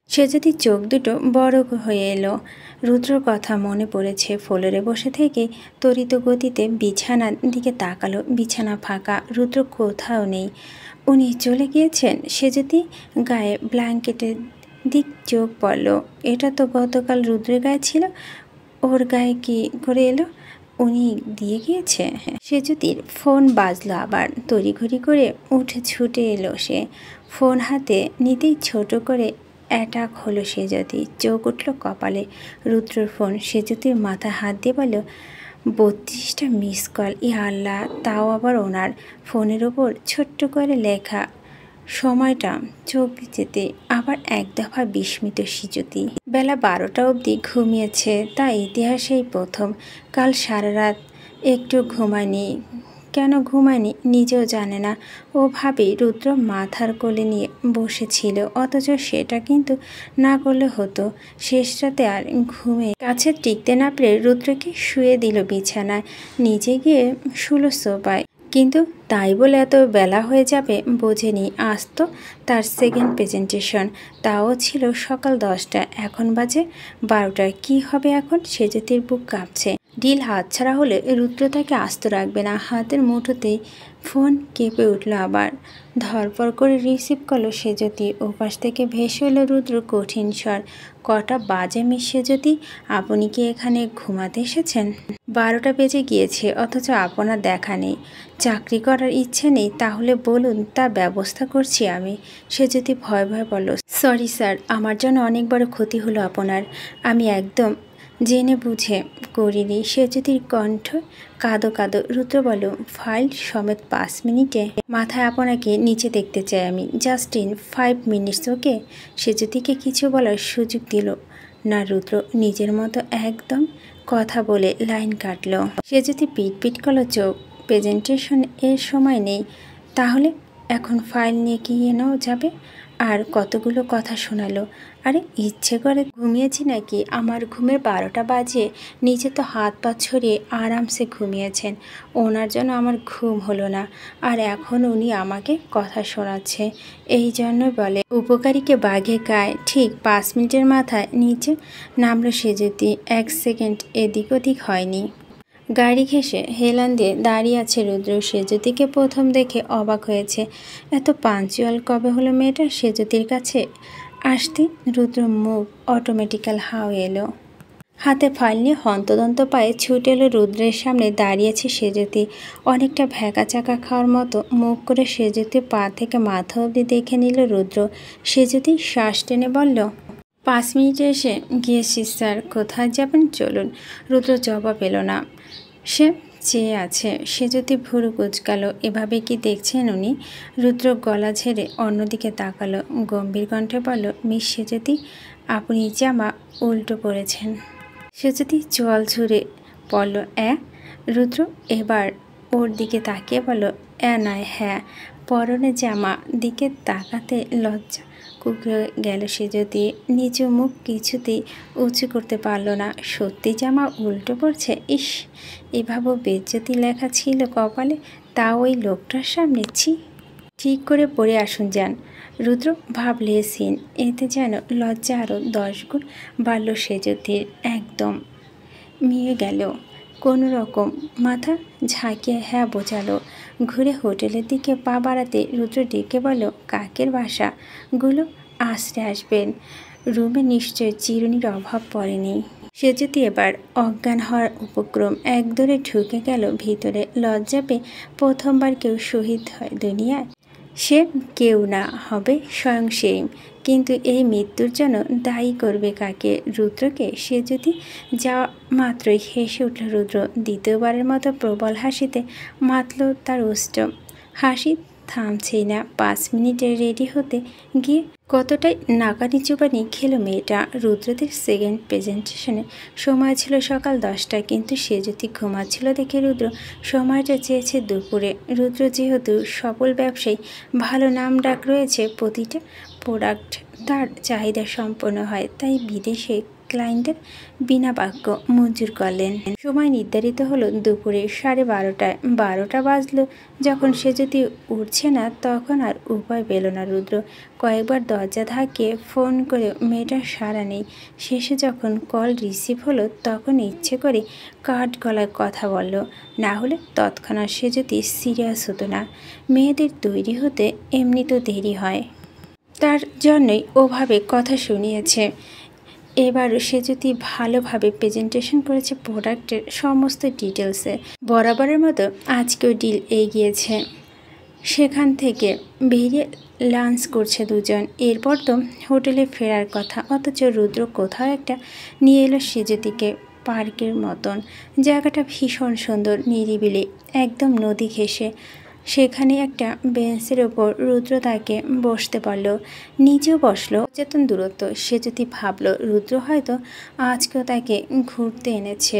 সেজুতি চোখ দুটো বড় হয়ে এলো। রুদ্রর কথা মনে পড়েছে। ফ্লোরে বসে থেকে তড়িৎ গতিতে বিছানার দিকে তাকালো। বিছানা ফাঁকা, রুদ্র কোথাও নেই। উনি চলে গিয়েছেন। সেজুতি গায়ে ব্ল্যাঙ্কেটের দিক চোখ পড়ল। এটা তো গতকাল রুদ্রের গায়ে ছিল, ওর গায়ে কি করে এলো? উনি দিয়ে গিয়েছে। সেজুতির ফোন বাজলো আবার। তড়িঘড়ি করে উঠে ছুটে এলো সে। ফোন হাতে নিতেই ছোট করে অ্যাটাক হলো সেজুতি। চোখ উঠল কপালে। রুদ্রর ফোন। সেজুতির মাথায় হাত দিয়ে বলল, 32টা মিস কল, ইয়া আল্লাহ, তাও আবার ওনার ফোনের ওপর ছোট্ট করে লেখা সময়টা। চোখ যেতে আবার এক দফা বিস্মিত সেজুতি। বেলা 12টা অবধি ঘুমিয়েছে, তা ইতিহাসেই প্রথম। কাল সারা রাত একটু ঘুমায়নি। কেন ঘুমায়নি নিজেও জানে না। ও ভাবে রুদ্র মাথার কোলে নিয়ে বসেছিল, অথচ সেটা কিন্তু না করলে হতো। শেষ রাতে আর ঘুমে কাছে টিকতে না পেরে রুদ্রকে শুয়ে দিল বিছানায়, নিজে গিয়ে শুলো সোফায়। কিন্তু তাই বলে এত বেলা হয়ে যাবে বোঝেনি। আজ তো তার সেকেন্ড প্রেজেন্টেশন, তাও ছিল সকাল 10টা, এখন বাজে 12টা। কি হবে এখন? সেজুতির বুক কাঁপছে। ডিল হাতছাড়া হলে রুদ্র তাকে আস্ত রাখবে না। হাতের মুঠোতেই ফোন কেঁপে উঠল আবার। ধরপড় করে রিসিভ করলো সেজুতি। ওপাশ থেকে ভেসে এলো রুদ্র কঠিন স্বর, কটা বাজে মিস সেজুতি? আপনি কি এখানে ঘুমাতে এসেছেন? 12টা বেজে গিয়েছে, অথচ আপনার দেখা নেই। চাকরি করার ইচ্ছে নেই? তাহলে বলুন, তার ব্যবস্থা করছি আমি। সেজুতি ভয় ভয় বলল, সরি স্যার, আমার জন্য অনেক বড় ক্ষতি হলো আপনার। আমি একদম জেনে বুঝে করিনি। সেজুতির কণ্ঠ কাঁদো কাঁদো। রুদ্র বলল, ফাইল সমেত 5 মিনিটে? মাথায় আপনাকে নিচে দেখতে চাই আমি। জাস্ট ইন 5 মিনিটস, ওকে? সেজুতিকে কিছু বলার সুযোগ দিল না রুদ্র। নিজের মতো একদম কথা বলে লাইন কাটল। সেজুতি পিট পিট করলো চোখ। প্রেজেন্টেশন এর সময় নেই। তাহলে এখন ফাইল নিয়ে গিয়ে নাও যাবে। আর কতগুলো কথা শোনালো। আরে ইচ্ছে করে ঘুমিয়েছি নাকি? আমার ঘুমের 12টা বাজে। নিজে তো হাত পা ছড়িয়ে আরামসে ঘুমিয়েছেন, ওনার জন্য আমার ঘুম হলো না। আর এখন উনি আমাকে কথা শোনাচ্ছে। এই জন্যই বলে উপকারীকে বাঘে খায়। ঠিক 5 মিনিটের মাথায় নিচে নামলো সেজুতি। 1 সেকেন্ড এদিক ওদিক হয়নি। গাড়ি ঘেঁষে হেলান দিয়ে দাঁড়িয়ে আছে রুদ্র। সেজুতিকে প্রথম দেখে অবাক হয়েছে। এত পাঞ্চুয়াল কবে হলো মেয়েটা সেজুতির কাছে আসতে? রুদ্র মুখ অটোমেটিক্যাল হাও এলো। হাতে ফাইল নিয়ে হন্তদন্ত পায়ে ছুটে এলো রুদ্রের সামনে। দাঁড়িয়েছে সেজুতি, অনেকটা ভ্যাকা চাকা খাওয়ার মতো মুখ করে সেজুতি পা থেকে মাথা অবধি দেখে নিল রুদ্র। সেজুতি শ্বাস টেনে বলল, 5 মিনিটে এসে গিয়েছি স্যার। কোথায় যাবেন চলুন। রুদ্র জবাব এলো না। সে চেয়ে আছে। সেজুতি ভুরু কুঁচকালো। এভাবে কি দেখছেন উনি? রুদ্র গলা ঝেড়ে অন্যদিকে তাকালো। গম্ভীর কণ্ঠে বলল, মিস সেজুতি, আপনি জামা উল্টো পরেছেন। সেজুতি চোয়াল ঝুড়ে পড়ল। রুদ্র এবার ওর দিকে তাকিয়ে বলল, নয় হ্যাঁ। পরনে জামা দিকে তাকাতে লজ্জা কুকড়ে গেল সেজুতি। নিচু মুখ কিছুতেই উঁচু করতে পারল না। সত্যি জামা উল্টো পড়ছে? ইস, এভাবে বেজ্জতি লেখা ছিল কপালে, তাও ওই লোকটার সামনে। ছি। ঠিক করে পড়ে আসুন যান। রুদ্র ভাবলে সিন। এতে যেন লজ্জা আরও 10 গুণ বাড়ল সেজুতির। একদম মিয়ে গেল। কোনো রকম মাথা ঝাঁকিয়ে হ্যাঁ বোঝালো। ঘুরে হোটেলের দিকে পা বাড়াতে রুদ্র ডেকে বলল, কাকের বাসাগুলো আশ্রে আসবেন। রুমে নিশ্চয় চিরুনির অভাব পড়েনি। সেজুতি এবার অজ্ঞান হওয়ার উপক্রম। একদরে ঢুকে গেল ভিতরে। লজ্জা পেয়ে প্রথমবার কেউ শহীদ হয় দুনিয়ায়, সে কেউ না, হবে স্বয়ং সেই। কিন্তু এই মৃত্যুর জন্য দায়ী করবে কাকে? রুদ্রকে? সে যদি যাওয়া মাত্রই হেসে উঠল রুদ্র। দ্বিতীয়বারের মতো প্রবল হাসিতে মাতল তার ওষ্ঠ। হাসি থামছেই না। 5 মিনিটে রেডি হতে গিয়ে কতটাই নাকানি চুবানি খেলো মেয়েটা। রুদ্রদের সেকেন্ড প্রেজেন্টেশনে সময় ছিল সকাল 10টা, কিন্তু সে যদি ঘুমাচ্ছিল দেখে রুদ্র সময়টা চেয়েছে দুপুরে। রুদ্র যেহেতু সফল ব্যবসায়ী, ভালো নাম ডাক রয়েছে, প্রতিটা প্রোডাক্ট তার চাহিদা সম্পন্ন হয়, তাই বিদেশে ক্লায়েন্টের বিনা বাক্য মঞ্জুর করলেন। সময় নির্ধারিত হলো দুপুরে 12:30টায়। 12টা বাজলো যখন সে যদি উঠছে না, তখন আর উপায় পেল না রুদ্র। কয়েকবার দরজা ধাক্কিয়ে ফোন করে মেয়েটার সাড়া নেই। শেষে যখন কল রিসিভ হলো, তখন ইচ্ছে করে কাঠ গলায় কথা বলল, না হলে তৎক্ষণাৎ সে যদি সিরিয়াস হতো না। মেয়েদের তৈরি হতে এমনিতেও দেরি হয়, তার জন্যই ওভাবে কথা শুনিয়েছে। এবারও সে যদি ভালোভাবে প্রেজেন্টেশন করেছে প্রোডাক্টের সমস্ত ডিটেলসে। বরাবরের মতো আজকেও ডিল এগিয়েছে। সেখান থেকে বেরিয়ে লাঞ্চ করছে দুজন। এরপর তো হোটেলে ফেরার কথা। অথচ রুদ্র কোথাও একটা নিয়ে এলো সেজুতিকে। পার্কের মতন জায়গাটা ভীষণ সুন্দর, নিরিবিলি, একদম নদী ঘেঁষে। সেখানে একটা বেঞ্চের ওপর রুদ্র তাকে বসতে পারল। নিজেও বসলো। অচেতন দূরত্ব। সে যদি ভাবল রুদ্র হয়তো আজকেও তাকে ঘুরতে এনেছে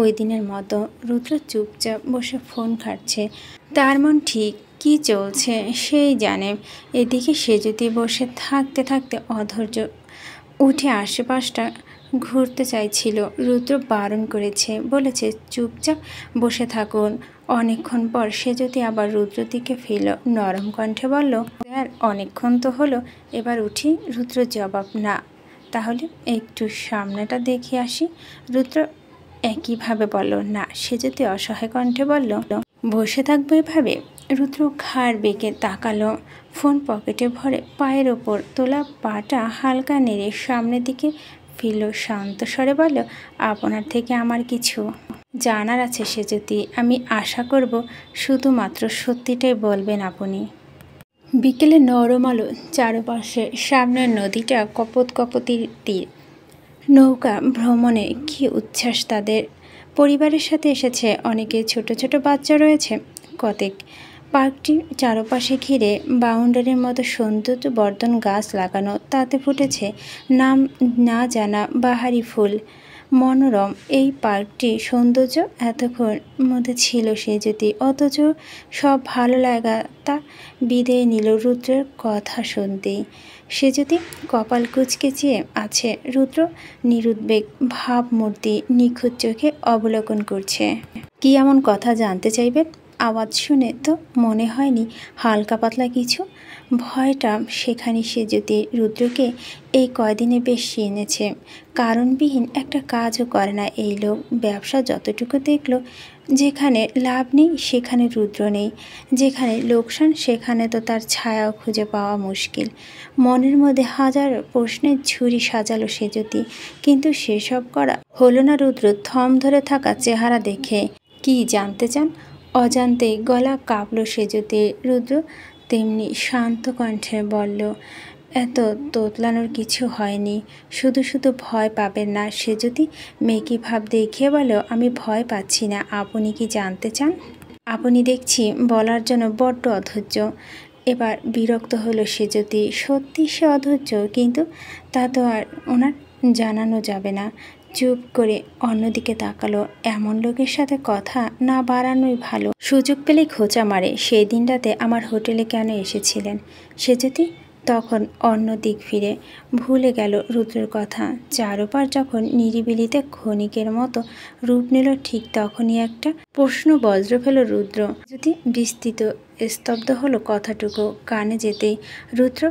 ওই দিনের মতো। রুদ্র চুপচাপ বসে ফোন ঘাঁটছে। তার মন ঠিক কী চলছে সেই জানে। এদিকে সে যদি বসে থাকতে থাকতে অধৈর্য উঠে আশেপাশটা ঘুরতে চাইছিল। রুদ্র বারণ করেছে, বলেছে চুপচাপ বসে থাকুন। অনেকক্ষণ পর সে যদি আবার রুদ্র দিকে ফিরল, নরম কণ্ঠে বলল, স্যার অনেকক্ষণ তো হলো, এবার উঠি। রুদ্র জবাব, না, তাহলে একটু সামনেটা দেখে আসি। রুদ্র একইভাবে বলল, না। সে যদি অসহায় কণ্ঠে বলল, বসে থাকবো এভাবে? রুদ্র ঘাড় বেঁকে তাকালো। ফোন পকেটে ভরে পায়ের ওপর তোলা পাটা হালকা নেড়ে সামনের দিকে ফিরল। শান্ত স্বরে বলল, আপনার থেকে আমার কিছু জানার আছে সে যদি। আমি আশা করব শুধুমাত্র সত্যিটাই বলবেন আপনি। বিকেলে নরম আলো চারপাশে, সামনের নদীটা কপত কপতির তীর। নৌকা ভ্রমণে কী উচ্ছ্বাস তাদের। পরিবারের সাথে এসেছে অনেকে, ছোট ছোট বাচ্চা রয়েছে কতেক। পার্কটির চারপাশে ঘিরে বাউন্ডারির মতো সৌন্দর্য বর্ধন গাছ লাগানো। তাতে ফুটেছে নাম না জানা বাহারি ফুল। মনোরম এই পার্কটির সৌন্দর্য এতক্ষণ মধ্যে ছিল সে যদি, অথচ সব ভালো লাগা তা বিদায় নিল রুদ্রের কথা শুনতেই। সে যদি কপাল কুঁচকে চেয়ে আছে, রুদ্র নিরুদ্বেগ ভাবমূর্তি নিখুঁত চোখে অবলোকন করছে। কি এমন কথা জানতে চাইবেন? আওয়াজ শুনে তো মনে হয়নি হালকা পাতলা কিছু। ভয়টা সেখানে সে যদি রুদ্রকে এই কয়দিনে বেশ চিনেছে। কারণবিহীন একটা কাজও করে না এই লোক। ব্যবসা যতটুকু দেখল, যেখানে লাভ নেই সেখানে রুদ্র নেই, যেখানে লোকসান সেখানে তো তার ছায়াও খুঁজে পাওয়া মুশকিল। মনের মধ্যে হাজার প্রশ্নের ঝুড়ি সাজালো সে যদি, কিন্তু সেসব করা হলো না রুদ্র থম ধরে থাকা চেহারা দেখে। কি জানতে চান? অজান্তেই গলা কাঁপল সে যদি। রুদ্র তেমনি শান্ত কণ্ঠে বলল, এত তোতলানোর কিছু হয়নি, শুধু শুধু ভয় পাবেন না। সে যদি মেকি ভাব দেখিয়ে বলো, আমি ভয় পাচ্ছি না। আপনি কি জানতে চান? আপনি দেখছি বলার জন্য বড্ড অধৈর্য। এবার বিরক্ত হলো সে যদি। সত্যি সে অধৈর্য, কিন্তু তা তো আর ওনার জানানো যাবে না। চুপ করে অন্যদিকে তাকালো। এমন লোকের সাথে কথা না বাড়ানোই ভালো। সুযোগ পেলেই খোঁচা মারে। সেই দিন রাতে আমার হোটেলে কেন এসেছিলেন? সে যদি তখন অন্য দিক ফিরে ভুলে গেল রুদ্রের কথা। চারোপার যখন নিরিবিলিতে ক্ষণিকের মতো রূপ নিল, ঠিক তখনই একটা প্রশ্ন বজ্র ফেল রুদ্র। যদি বিস্তৃত স্তব্ধ হলো কথাটুকু কানে যেতেই রুদ্র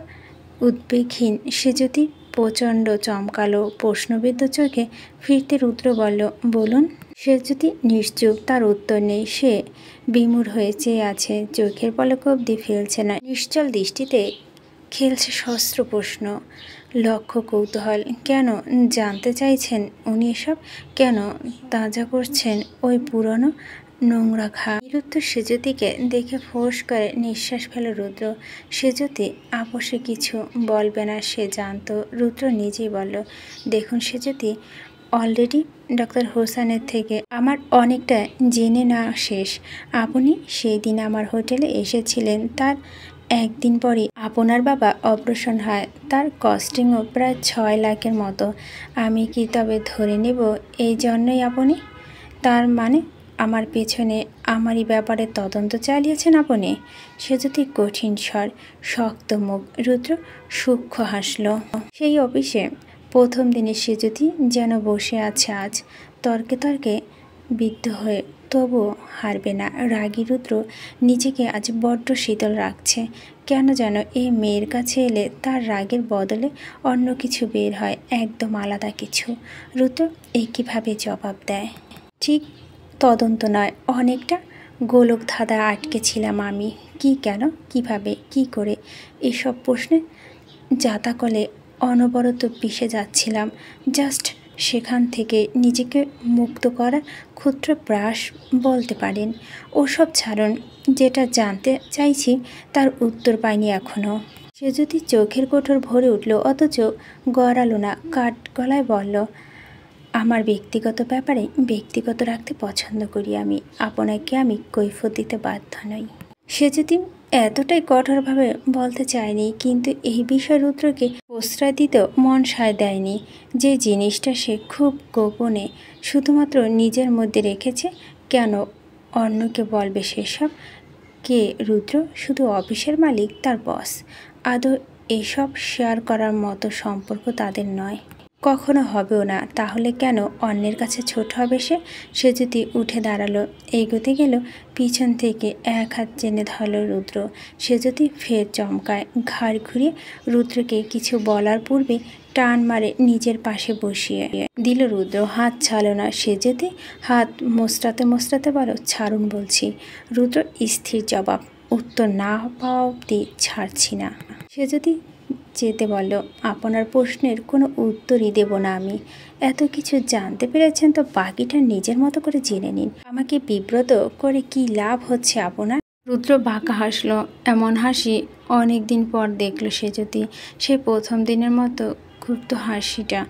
উদ্বেগহীন সে যদি প্রচণ্ড চমকালো প্রশ্নবিদ্ধ চোখে ফিরতে রুদ্র বলল, বলুন। সে যদি নিশ্চুপ, তার উত্তর নেই। সে বিমূঢ় হয়ে চেয়ে আছে, চোখের পলক অবধি ফেলছে না। নিশ্চল দৃষ্টিতে খেলছে সহস্র প্রশ্ন, লক্ষ্য কৌতূহল। কেন জানতে চাইছেন উনি এসব? কেন তাজা করছেন ওই পুরনো নোংরা ঘা? নিরুত্তর সেজতিকে দেখে ফোঁস করে নিঃশ্বাস ফেল রুদ্র। সেজতি আপোষে কিছু বলবে না সে জানত। রুদ্র নিজেই বলল, দেখুন সেজতি, অলরেডি ডক্টর হোসেনের থেকে আমার অনেকটা জেনে না শেষ। আপনি সেই দিন আমার হোটেলে এসেছিলেন, তার একদিন পরই আপনার বাবা অপারেশন হয়। তার কস্টিংও প্রায় 6 লাখের মতো। আমি কি তবে ধরে নেব এই জন্যই আপনি? তার মানে আমার পেছনে আমারই ব্যাপারে তদন্ত চালিয়েছেন আপনি? সে যদি কঠিন স্বর, শক্ত মুখ। রুদ্র সূক্ষ্ম হাসল। সেই অফিসে প্রথম দিনে সে যদি যেন বসে আছে আজ, তর্কে তর্কে বিদ্ধ হয়ে, তবুও হারবে না। রাগী রুদ্র নিজেকে আজ বড্ড শীতল রাখছে। কেন যেন এই মেয়ের কাছে এলে তার রাগের বদলে অন্য কিছু বের হয়, একদম আলাদা কিছু। রুদ্র একইভাবে জবাব দেয়, ঠিক তদন্ত নয়, অনেকটা গোলক ধাঁধা আটকে ছিলাম আমি। কি, কেন, কিভাবে, কি করে, এসব প্রশ্নে জাতাকলে অনবরত পিষে যাচ্ছিলাম। জাস্ট সেখান থেকে নিজেকে মুক্ত করার ক্ষুদ্র প্রয়াস বলতে পারেন। ওসব ছাড়ুন, যেটা জানতে চাইছি তার উত্তর পাইনি এখনও। সে যদি চোখের কোঠর ভরে উঠল, অথচ গড়ালো না। কাঠ গলায় বলল, আমার ব্যক্তিগত ব্যাপারে ব্যক্তিগত রাখতে পছন্দ করি আমি। আপনাকে আমি কৈফিয়ত দিতে বাধ্য নই। সে যদি এতটাই কঠোরভাবে বলতে চায়নি, কিন্তু এই বিষয়ে রুদ্রকে প্রশ্রয় দিতেও মন সায় দেয়নি। যে জিনিসটা সে খুব গোপনে শুধুমাত্র নিজের মধ্যে রেখেছে, কেন অন্যকে বলবে সেসব? কে রুদ্র? শুধু অফিসের মালিক, তার বস। আদৌ এসব শেয়ার করার মতো সম্পর্ক তাদের নয়, কখনো হবেও না। তাহলে কেন অন্যের কাছে ছোট হবে সে? সে যদি উঠে দাঁড়ালো, এগোতে গেল, পিছন থেকে এক হাত টেনে ধরল রুদ্র। সে যদি ফের চমকায়, ঘাড় ঘুরিয়ে রুদ্রকে কিছু বলার পূর্বে টান মারে নিজের পাশে বসিয়ে দিল রুদ্র। হাত ছাড়ল না। সে যদি হাত মোচড়াতে মোচড়াতে বলো, ছাড়ুন বলছি। রুদ্র স্থির জবাব, উত্তর না পাওয়া অবধি ছাড়ছি না। সে যদি যেতে বলল, আপনার প্রশ্নের কোনো উত্তরই দেব না আমি। এত কিছু জানতে পেরেছেন তো বাকিটা নিজের মতো করে জেনে নিন। আমাকে বিব্রত করে কি লাভ হচ্ছে আপনার? রুদ্র বাঁকা হাসলো। এমন হাসি অনেক দিন পর দেখল সে যদি। সে প্রথম দিনের মতো ক্ষুব্ধ হাসিটা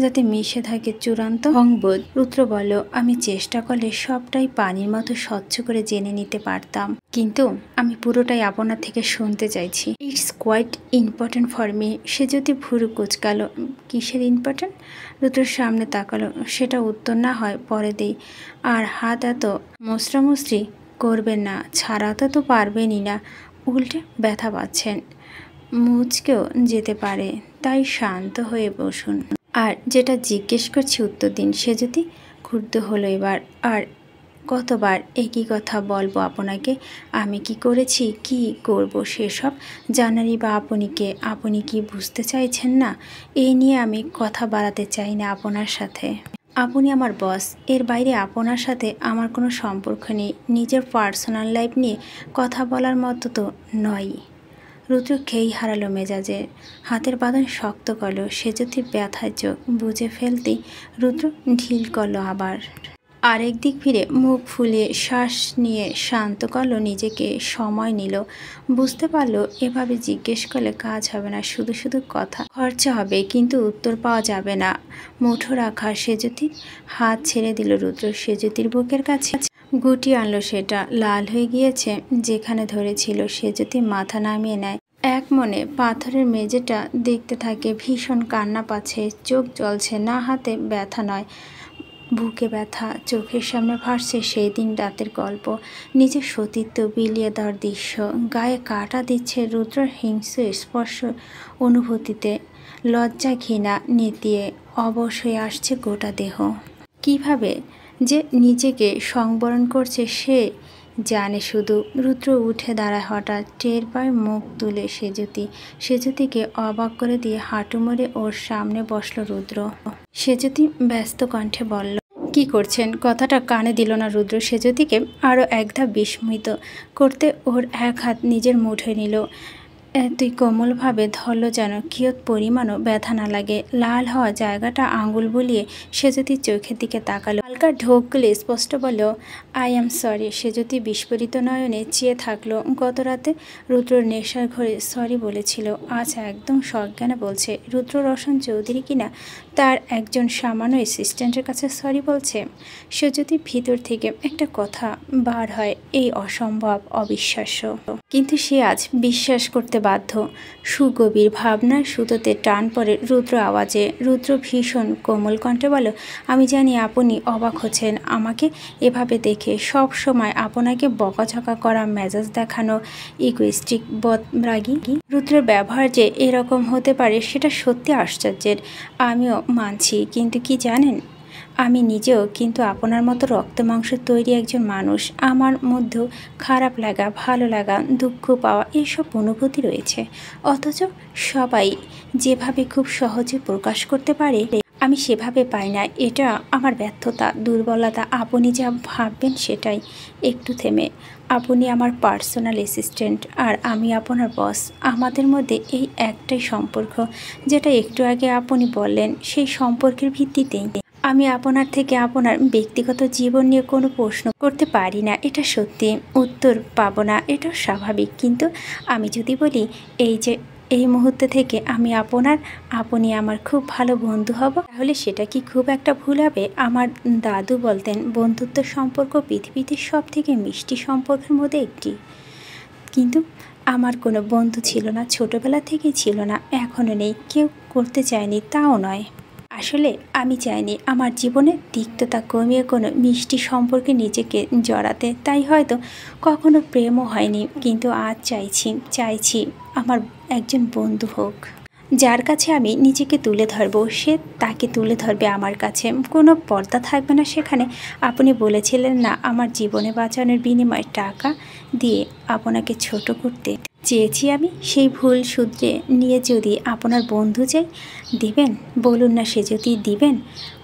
যাতে মিশে থাকে চূড়ান্ত অহংবোধ। রুদ্র বলল, আমি চেষ্টা করলে সবটাই পানির মতো স্বচ্ছ করে জেনে নিতে পারতাম, কিন্তু আমি পুরোটাই আপনার থেকে শুনতে চাইছি। It's quite important for me. সে যদি ভুরু কুচকালো। কিসের ইম্পর্টেন্ট? রুদ্রের সামনে তাকালো। সেটা উত্তর না হয় পরে দেই। আর হাত এত মুচড়ামুচড়ি করবেন না, ছাড়াতে তো পারবেনই না, উল্টে ব্যথা পাচ্ছেন, মুচকেও যেতে পারে, তাই শান্ত হয়ে বসুন। আর যেটা জিজ্ঞেস করছি উত্তর দিন। সে যদি ক্ষুব্ধ হলো এবার। আর কতবার একই কথা বলবো আপনাকে? আমি কি করেছি, কি করব সেসব জানারই বা আপনিকে? আপনি কি বুঝতে চাইছেন না? এই নিয়ে আমি কথা বাড়াতে চাই না আপনার সাথে। আপনি আমার বস, এর বাইরে আপনার সাথে আমার কোনো সম্পর্ক নেই। নিজের পার্সোনাল লাইফ নিয়ে কথা বলার মতো তো নয়। রুদ্র খেই হারালো মেজাজে, হাতের বাঁধন শক্ত করলো। সে যদি ব্যথায় চোখ বুঝে ফেলতেই রুদ্র ঢিল করলো আবার। আরেক দিক ফিরে মুখ ফুলিয়ে শ্বাস নিয়ে শান্ত করলো নিজেকে, সময় নিল। বুঝতে পারলো এভাবে জিজ্ঞেস করলে কাজ হবে না, শুধু শুধু কথা খরচা হবে, কিন্তু উত্তর পাওয়া যাবে না। মুঠো রাখা সেজুতির হাত ছেড়ে দিল রুদ্র। সেজুতির বুকের কাছে গুটিয়ে আনলো। সেটা লাল হয়ে গিয়েছে যেখানে ধরেছিল। সেজুতি মাথা নামিয়ে নেয়। এক মনে পাথরের মেঝেটা দেখতে থাকে। ভীষণ কান্না পাচ্ছে, চোখ জ্বলছে না, হাতে ব্যথা নয়, বুকে ব্যথা। চোখের সামনে ভাসছে সেই দিন রাতের গল্প, নিজের সতীত্ব বিলিয়ে দেওয়ার দৃশ্য। গায়ে কাটা দিচ্ছে রুদ্রের হিংস্র স্পর্শ অনুভূতিতে। লজ্জা ঘৃণা নেতিয়ে অবশ হয়ে আসছে গোটা দেহ। কিভাবে যে নিজেকে সংবরণ করছে সে জানে শুধু। রুদ্র উঠে দাঁড়ায় হঠাৎ, টের পায় মুখ তুলে সেজুতি। সেজুতিকে অবাক করে দিয়ে হাঁটু মুড়ে ওর সামনে বসলো রুদ্র। সেজুতি ব্যস্ত কণ্ঠে বলল, কি করছেন? কথাটা কানে দিল না রুদ্র। সেজুতিকে আরও একধাপ বিস্মিত করতে ওর এক হাত নিজের মুঠোয় নিল। এতই কোমলভাবে ধরল যেন কিয়ৎ পরিমাণও ব্যথা না লাগে। লাল হওয়া জায়গাটা আঙুল বুলিয়ে সেজুতির চোখের দিকে তাকালো। হালকা ঢোক গেলে স্পষ্ট বলল, আই অ্যাম সরি। সেজুতি বিস্ফোরিত নয়নে চেয়ে থাকলো। গত রাতে রুদ্রর নেশার ঘরে সরি বলেছিল, আজ একদম সজ্ঞানে বলছে। রুদ্র রোশন চৌধুরী কিনা তার একজন সামান্য অ্যাসিস্ট্যান্টের কাছে সরি বলছে। সেজুতির ভিতর থেকে একটা কথা বার হয়, এই অসম্ভব, অবিশ্বাস্য, কিন্তু সে আজ বিশ্বাস করতে বাধ্য। সুগভীর ভাবনার সুতোতে টান পড়ে রুদ্র আওয়াজে। রুদ্র ভীষণ কোমল কণ্ঠে বলল, আমি জানি আপনি অবাক হচ্ছেন আমাকে এভাবে দেখে। সব সময় আপনাকে বকাঝকা করা, মেজাজ দেখানো, ইগোইস্টিক, বদরাগী রুদ্রের ব্যবহার যে এরকম হতে পারে সেটা সত্যি আশ্চর্যের। আমিও মানছি, কিন্তু কি জানেন, আমি নিজেও কিন্তু আপনার মতো রক্ত মাংস তৈরি একজন মানুষ। আমার মধ্যেও খারাপ লাগা, ভালো লাগা, দুঃখ পাওয়া এসব অনুভূতি রয়েছে। অথচ সবাই যেভাবে খুব সহজে প্রকাশ করতে পারে আমি সেভাবে পাই না। এটা আমার ব্যর্থতা, দুর্বলতা। আপনি যা ভাববেন সেটাই। একটু থেমে, আপনি আমার পার্সোনাল অ্যাসিস্ট্যান্ট আর আমি আপনার বস। আমাদের মধ্যে এই একটাই সম্পর্ক, যেটা একটু আগে আপনি বললেন। সেই সম্পর্কের ভিত্তিতেই আমি আপনার থেকে আপনার ব্যক্তিগত জীবন নিয়ে কোনো প্রশ্ন করতে পারি না। এটা সত্যি, উত্তর পাবো না, এটাও স্বাভাবিক। কিন্তু আমি যদি বলি এই মুহূর্তে থেকে আমি আপনি আমার খুব ভালো বন্ধু হব, তাহলে সেটা কি খুব একটা ভুল হবে? আমার দাদু বলতেন, বন্ধুত্ব সম্পর্ক পৃথিবীতে সব থেকে মিষ্টি সম্পর্কের মধ্যে একটি। কিন্তু আমার কোনো বন্ধু ছিল না, ছোটবেলা থেকেই ছিল না, এখনও নেই, কেউ করতে চায়নি, তাও নয়। আসলে আমি চাইনি আমার জীবনে তিক্ততা কমিয়ে কোনো মিষ্টি সম্পর্কে নিজেকে জড়াতে, তাই হয়তো কখনো প্রেমও হয়নি। কিন্তু আজ চাইছি আমার একজন বন্ধু হোক, যার কাছে আমি নিজেকে তুলে ধরবো, সে তাকে তুলে ধরবে আমার কাছে। কোনো পর্দা থাকবে না সেখানে। আপনি বলেছিলেন না আমার জীবনে বাঁচানোর বিনিময়ে টাকা দিয়ে আপনাকে ছোট করতে চেয়েছি আমি। সেই ভুল শুধরে নিয়ে যদি আপনার বন্ধু চাই, দিবেন? বলুন না, সে যদি দিবেন,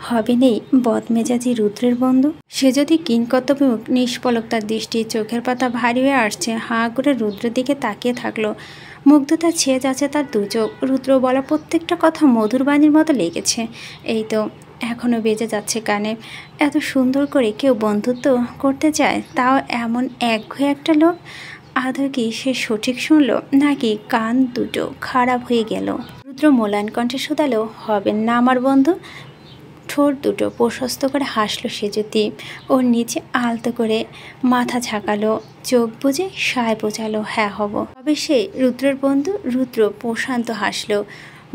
হবে নেই বদমেজাজি রুদ্রের বন্ধু। সে যদি কিংকর্তব্যমুখ নিষ্পলক, তার দৃষ্টি চোখের পাতা ভারী হয়ে আসছে। হাঁ করে রুদ্রের দিকে তাকিয়ে থাকলো। মুগ্ধতা ছেয়ে যাচ্ছে তার দু চোখ। রুদ্র বলা প্রত্যেকটা কথা মধুর বাণীর মতো লেগেছে। এই তো এখনও বেজে যাচ্ছে কানে। এত সুন্দর করে কেউ বন্ধুত্ব করতে চায়, তাও এমন একঘেয়ে একটা লোক। আদৌ কি সে সঠিক শুনল, নাকি কান দুটো খারাপ হয়ে গেল? রুদ্র মোলায়েম কণ্ঠে শুধালো, হবেন না আমার বন্ধু? ঠোঁট দুটো প্রশস্ত করে হাসলো সেজুতি। ওর নিচে আলতো করে মাথা ঝাঁকালো, চোখ বুজে সায় বোঝালো, হ্যাঁ হব। তবে সে রুদ্রের বন্ধু? রুদ্র প্রশান্ত হাসলো,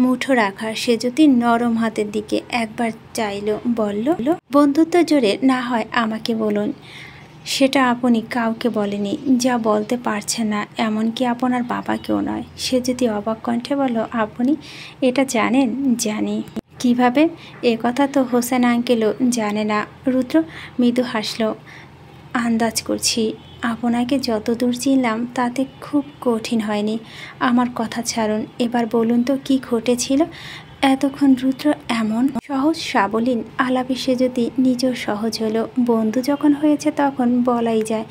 মুঠো রাখা সেজুতির নরম হাতের দিকে একবার চাইলো, বলল, বন্ধুত্ব জোরে না হয় আমাকে বলুন। সেটা আপনি কাউকে বলেনি, যা বলতে পারছে না, এমনকি আপনার বাবাকেও নয়। সে যদি অবাক কণ্ঠে বলল, আপনি এটা জানেন? জানি। কিভাবে? এ কথা তো হোসেন আঙ্কেলও জানে না। রুদ্র মৃদু হাসল, আন্দাজ করছি। আপনাকে যতদূর চিনলাম তাতে খুব কঠিন হয়নি। আমার কথা ছাড়ুন, এবার বলুন তো কি ঘটেছিল এতক্ষণ? রুদ্র এমন সহজ সাবলীন আলাপে সে যদি নিজেও সহজ হলো। বন্ধু যখন হয়েছে তখন বলাই যায়,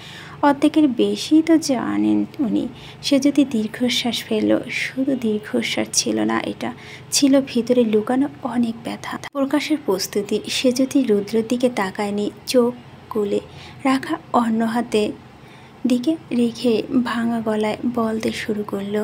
অর্ধেকের বেশি তো জানেন উনি। সে যদি দীর্ঘশ্বাস ফেলল, শুধু দীর্ঘশ্বাস ছিল না, এটা ছিল ভিতরে লুকানো অনেক ব্যথা, প্রকাশের প্রস্তুতি। সে যদি রুদ্রের দিকে তাকায়নি, চোখ কুলে রাখা অন্য হাতে দিকে রেখে ভাঙা গলায় বলতে শুরু করলো,